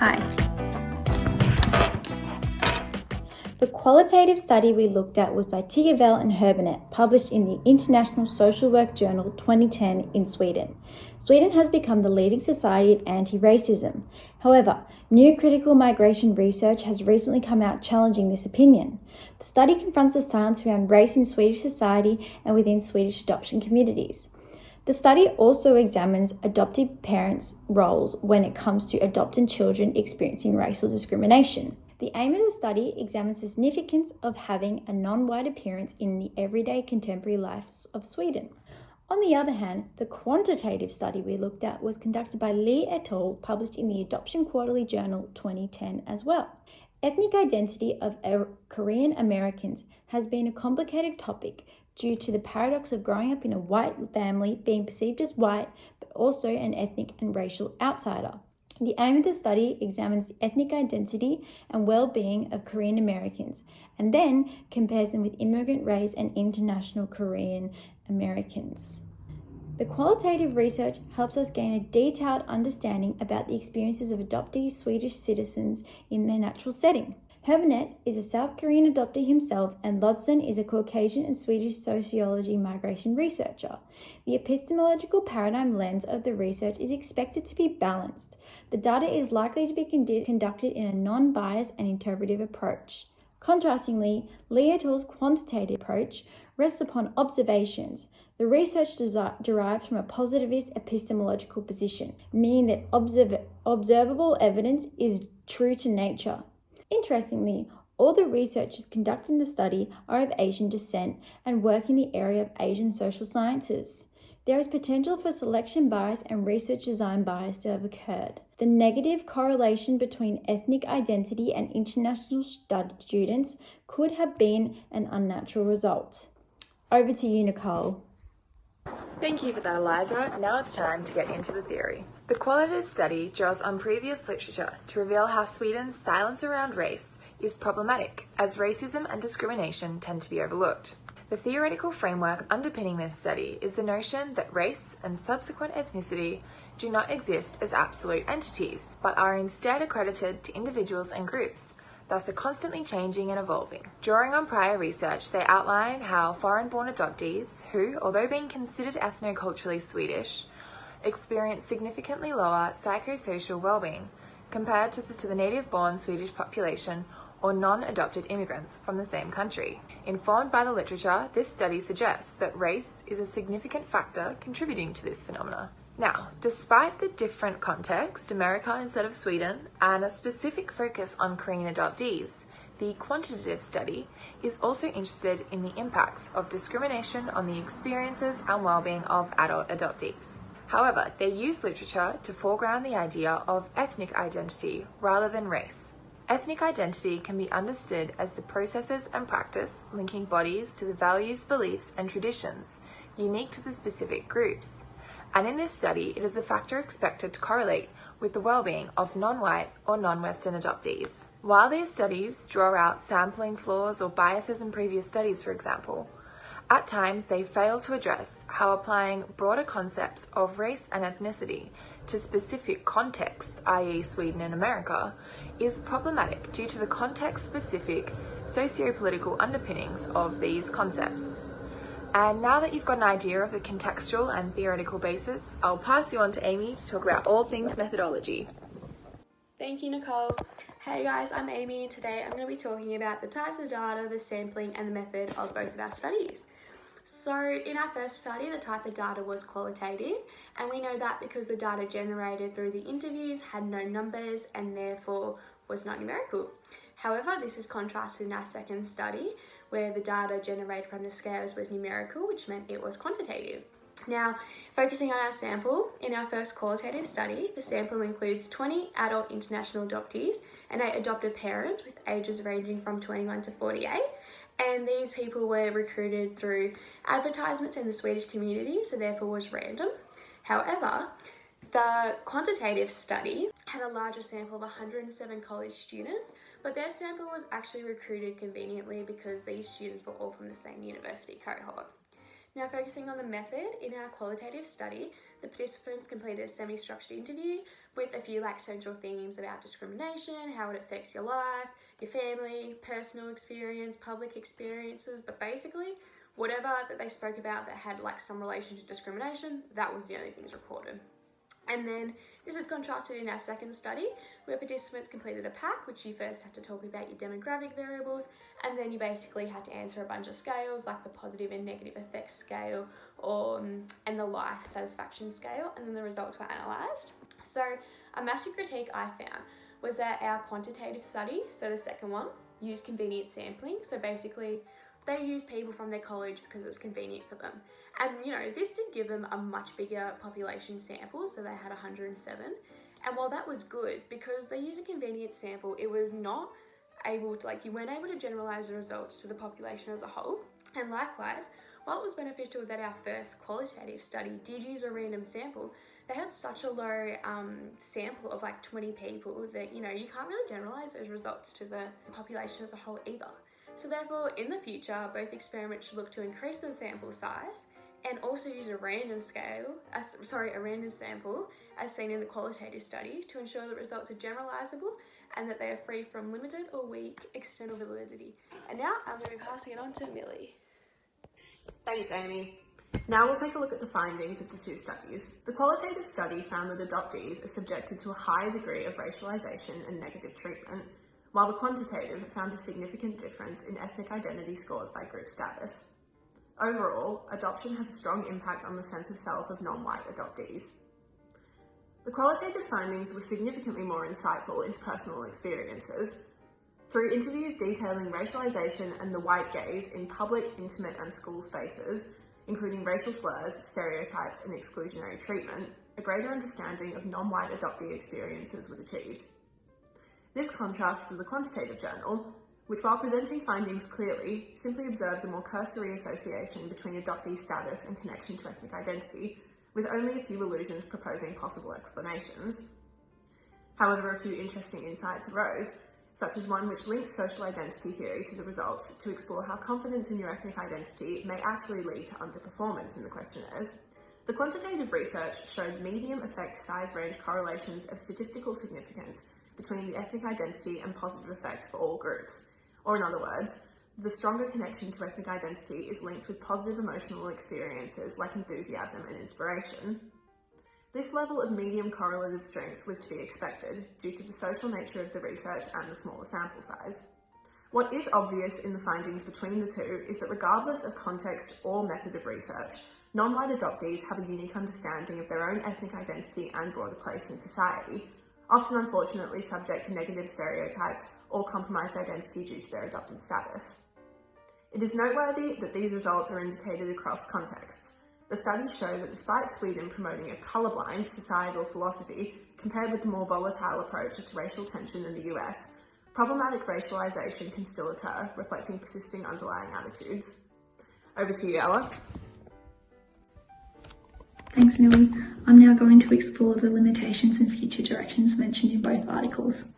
Hi. The qualitative study we looked at was by Tigavell and Herbernet, published in the International Social Work Journal 2010 in Sweden. Sweden has become the leading society in anti-racism. However, new critical migration research has recently come out challenging this opinion. The study confronts the science around race in Swedish society and within Swedish adoption communities. The study also examines adoptive parents' roles when it comes to adopted children experiencing racial discrimination. The aim of the study examines the significance of having a non-white appearance in the everyday contemporary lives of Sweden. On the other hand, the quantitative study we looked at was conducted by Lee et al., published in the Adoption Quarterly Journal 2010 as well. Ethnic identity of Korean Americans has been a complicated topic due to the paradox of growing up in a white family, being perceived as white, but also an ethnic and racial outsider. The aim of the study examines the ethnic identity and well-being of Korean Americans, and then compares them with immigrant race and international Korean Americans. The qualitative research helps us gain a detailed understanding about the experiences of adoptee Swedish citizens in their natural setting. Herbernet is a South Korean adoptee himself, and Lodson is a Caucasian and Swedish sociology migration researcher. The epistemological paradigm lens of the research is expected to be balanced. The data is likely to be conducted in a non-biased and interpretive approach. Contrastingly, Lee et al.'s quantitative approach rests upon observations. The research derives from a positivist epistemological position, meaning that observable evidence is true to nature. Interestingly, all the researchers conducting the study are of Asian descent and work in the area of Asian social sciences. There is potential for selection bias and research design bias to have occurred. The negative correlation between ethnic identity and international students could have been an unnatural result. Over to you, Nicole. Thank you for that, Eliza. Now it's time to get into the theory. The qualitative study draws on previous literature to reveal how Sweden's silence around race is problematic, as racism and discrimination tend to be overlooked. The theoretical framework underpinning this study is the notion that race and subsequent ethnicity do not exist as absolute entities, but are instead accredited to individuals and groups, thus are constantly changing and evolving. Drawing on prior research, they outline how foreign-born adoptees, who, although being considered ethno-culturally Swedish, experience significantly lower psychosocial well-being compared to the native-born Swedish population or non-adopted immigrants from the same country. Informed by the literature, this study suggests that race is a significant factor contributing to this phenomena. Now, despite the different context, America instead of Sweden, and a specific focus on Korean adoptees, the quantitative study is also interested in the impacts of discrimination on the experiences and well-being of adult adoptees. However, they use literature to foreground the idea of ethnic identity rather than race. Ethnic identity can be understood as the processes and practice linking bodies to the values, beliefs, and traditions unique to the specific groups. And in this study, it is a factor expected to correlate with the well-being of non-white or non-Western adoptees. While these studies draw out sampling flaws or biases in previous studies, for example, at times they fail to address how applying broader concepts of race and ethnicity to specific context, i.e. Sweden and America, is problematic due to the context-specific socio-political underpinnings of these concepts. And now that you've got an idea of the contextual and theoretical basis, I'll pass you on to Amie to talk about all things methodology. Thank you, Nicole. Hey guys, I'm Amie, and today I'm going to be talking about the types of data, the sampling, and the method of both of our studies. So in our first study, the type of data was qualitative, and we know that because the data generated through the interviews had no numbers and therefore was not numerical. However, this is contrasted in our second study, where the data generated from the scales was numerical, which meant it was quantitative. Now, focusing on our sample, in our first qualitative study, the sample includes 20 adult international adoptees and 8 adopted parents with ages ranging from 21 to 48. And these people were recruited through advertisements in the Swedish community, so therefore was random. However, the quantitative study had a larger sample of 107 college students, but their sample was actually recruited conveniently because these students were all from the same university cohort. Now, focusing on the method, in our qualitative study, the participants completed a semi-structured interview with a few central themes about discrimination, how it affects your life, your family, personal experience, public experiences, but basically whatever that they spoke about that had some relation to discrimination, that was the only things recorded. And then this is contrasted in our second study, where participants completed a pack, which you first had to talk about your demographic variables, and then you basically had to answer a bunch of scales, like the positive and negative effects scale, and the life satisfaction scale, and then the results were analysed. So a massive critique I found was that our quantitative study, so the second one, used convenient sampling. So basically, they used people from their college because it was convenient for them. And, this did give them a much bigger population sample, so they had 107. And while that was good, because they used a convenient sample, it was not able to, you weren't able to generalise the results to the population as a whole. And likewise, while it was beneficial that our first qualitative study did use a random sample, they had such a low sample of 20 people that, you can't really generalise those results to the population as a whole either. So therefore, in the future, both experiments should look to increase the sample size and also use a random sample as seen in the qualitative study to ensure the results are generalisable and that they are free from limited or weak external validity. And now I'm going to be passing it on to Millie. Thanks, Amie. Now we'll take a look at the findings of the two studies. The qualitative study found that adoptees are subjected to a higher degree of racialisation and negative treatment, while the quantitative found a significant difference in ethnic identity scores by group status. Overall, adoption has a strong impact on the sense of self of non-white adoptees. The qualitative findings were significantly more insightful into personal experiences. Through interviews detailing racialisation and the white gaze in public, intimate and school spaces, including racial slurs, stereotypes and exclusionary treatment, a greater understanding of non-white adoptee experiences was achieved. This contrasts to the quantitative journal, which while presenting findings clearly, simply observes a more cursory association between adoptee status and connection to ethnic identity, with only a few allusions proposing possible explanations. However, a few interesting insights arose, such as one which links social identity theory to the results to explore how confidence in your ethnic identity may actually lead to underperformance in the questionnaires. The quantitative research showed medium effect size range correlations of statistical significance between the ethnic identity and positive effect for all groups. Or in other words, the stronger connection to ethnic identity is linked with positive emotional experiences like enthusiasm and inspiration. This level of medium correlative strength was to be expected due to the social nature of the research and the smaller sample size. What is obvious in the findings between the two is that regardless of context or method of research, non-white adoptees have a unique understanding of their own ethnic identity and broader place in society, often unfortunately subject to negative stereotypes or compromised identity due to their adopted status. It is noteworthy that these results are indicated across contexts. The studies show that despite Sweden promoting a colourblind societal philosophy compared with the more volatile approach to racial tension in the US, problematic racialisation can still occur, reflecting persisting underlying attitudes. Over to you, Ella. Thanks, Millie. I'm now going to explore the limitations and future directions mentioned in both articles,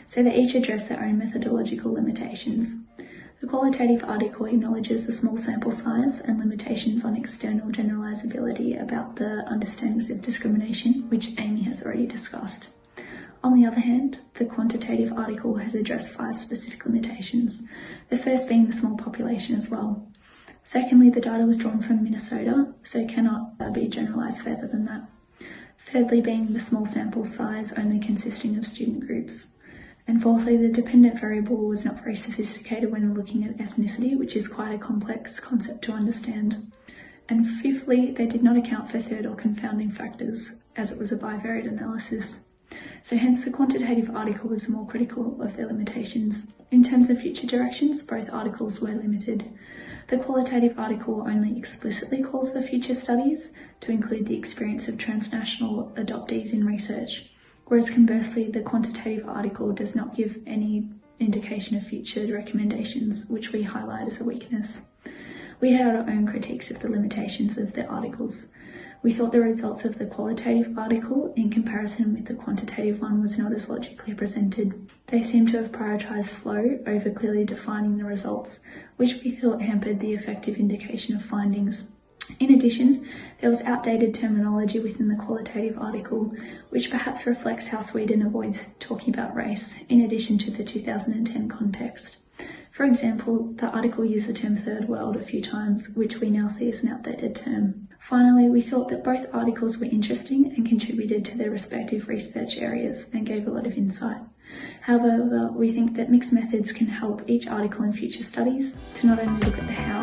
so they each address their own methodological limitations. The qualitative article acknowledges the small sample size and limitations on external generalisability about the understandings of discrimination, which Amie has already discussed. On the other hand, the quantitative article has addressed 5 specific limitations, the first being the small population as well. Secondly, the data was drawn from Minnesota, so cannot be generalised further than that. Thirdly, being the small sample size only consisting of student groups. And fourthly, the dependent variable was not very sophisticated when looking at ethnicity, which is quite a complex concept to understand. And fifthly, they did not account for third or confounding factors, as it was a bivariate analysis. So hence the quantitative article was more critical of their limitations. In terms of future directions, both articles were limited. The qualitative article only explicitly calls for future studies to include the experience of transnational adoptees in research, whereas conversely, the quantitative article does not give any indication of future recommendations, which we highlight as a weakness. We had our own critiques of the limitations of the articles. We thought the results of the qualitative article in comparison with the quantitative one was not as logically presented. They seem to have prioritised flow over clearly defining the results, which we thought hampered the effective indication of findings. In addition, there was outdated terminology within the qualitative article, which perhaps reflects how Sweden avoids talking about race, in addition to the 2010 context. For example, the article used the term third world a few times, which we now see as an outdated term. Finally, we thought that both articles were interesting and contributed to their respective research areas and gave a lot of insight. However, we think that mixed methods can help each article in future studies to not only look at the how